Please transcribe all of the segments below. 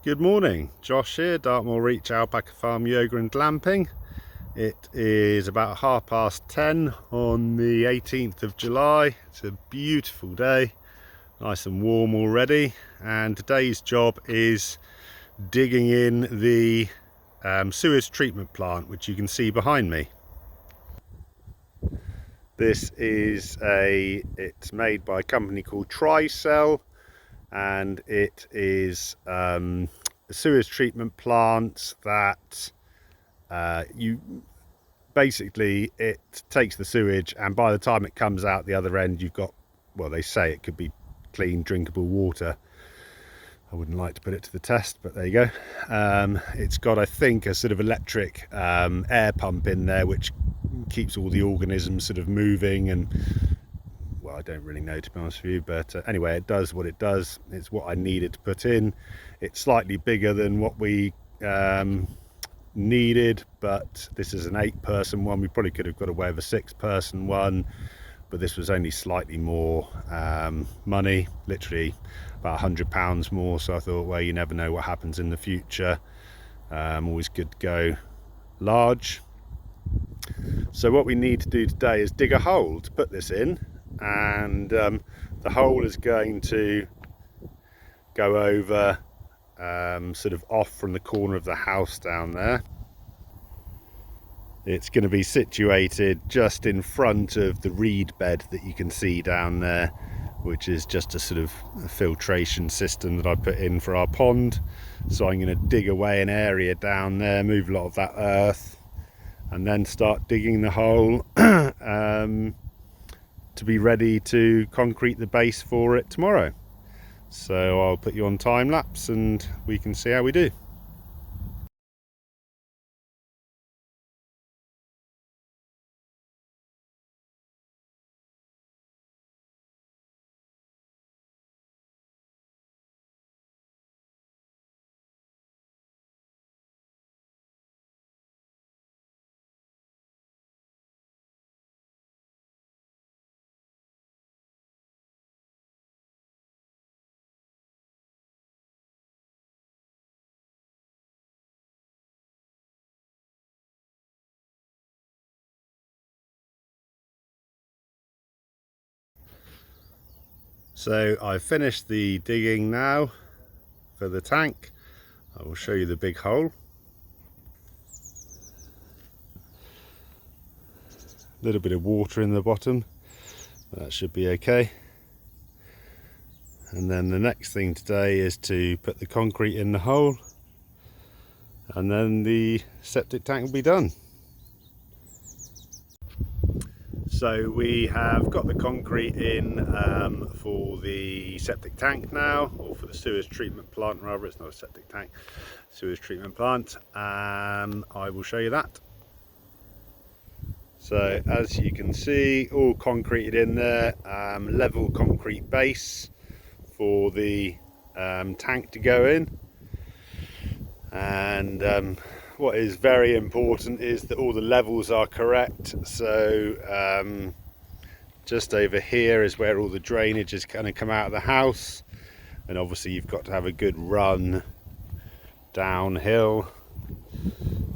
Good morning, Josh here, Dartmoor Reach Alpaca Farm Yoga and Glamping. It is about 10:30 on the 18th of July. It's a beautiful day, nice and warm already, and today's job is digging in the sewage treatment plant, which you can see behind me. It's made by a company called Tricell, and it is a sewage treatment plant that it takes the sewage, and by the time it comes out the other end, you've got, well, they say it could be clean drinkable water. I wouldn't like to put it to the test, but there you go. It's got, I think, a sort of electric air pump in there which keeps all the organisms sort of moving, and well, I don't really know, to be honest with you, but anyway, it does what it does. It's what I needed to put in. It's slightly bigger than what we needed, but this is an 8-person one. We probably could have got away with a 6-person one, but this was only slightly more money, literally about £100 more. So I thought, well, you never know what happens in the future. Always good to go large. So what we need to do today is dig a hole to put this in, and the hole is going to go over sort of off from the corner of the house down there. It's going to be situated just in front of the reed bed that you can see down there, which is just a sort of filtration system that I put in for our pond. So I'm going to dig away an area down there, move a lot of that earth, and then start digging the hole to be ready to concrete the base for it tomorrow. So I'll put you on time lapse and we can see how we do. So I've finished the digging now for the tank. I will show you the big hole. A little bit of water in the bottom, that should be okay. And then the next thing today is to put the concrete in the hole, and then the septic tank will be done. So we have got the concrete in for the septic tank now, or for the sewage treatment plant rather. It's not a septic tank, sewage treatment plant. I will show you that. So as you can see, all concreted in there, level concrete base for the tank to go in. And what is very important is that all the levels are correct. So just over here is where all the drainage is going to come out of the house, and obviously you've got to have a good run downhill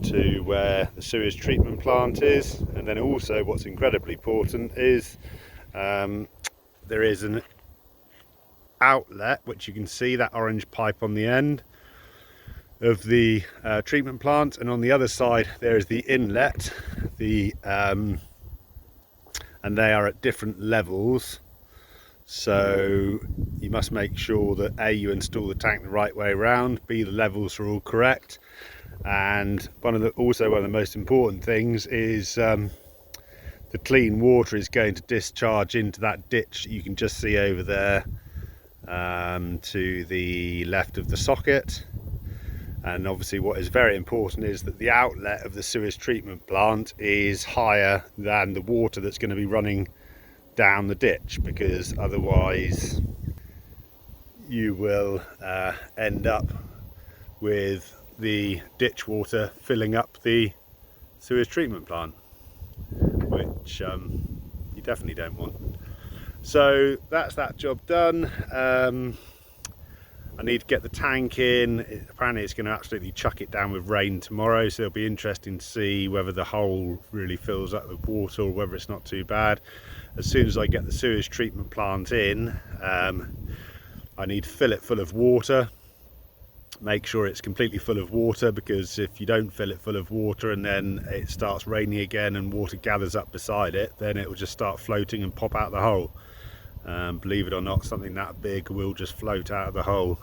to where the sewage treatment plant is. And then also what's incredibly important is there is an outlet, which you can see that orange pipe on the end of the treatment plant, and on the other side there is the inlet, and they are at different levels. So you must make sure that A, you install the tank the right way around, B, the levels are all correct, and one of the most important things is the clean water is going to discharge into that ditch that you can just see over there to the left of the socket. And obviously what is very important is that the outlet of the sewage treatment plant is higher than the water that's going to be running down the ditch, because otherwise you will end up with the ditch water filling up the sewage treatment plant, which you definitely don't want. So that's that job done. I need to get the tank in. Apparently it's going to absolutely chuck it down with rain tomorrow, so it'll be interesting to see whether the hole really fills up with water or whether it's not too bad. As soon as I get the sewage treatment plant in, I need to fill it full of water. Make sure it's completely full of water, because if you don't fill it full of water and then it starts raining again and water gathers up beside it, then it will just start floating and pop out the hole. Believe it or not, something that big will just float out of the hole.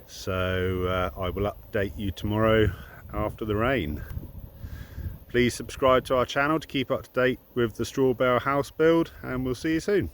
So I will update you tomorrow after the rain. Please subscribe to our channel to keep up to date with the straw bale house build, and we'll see you soon.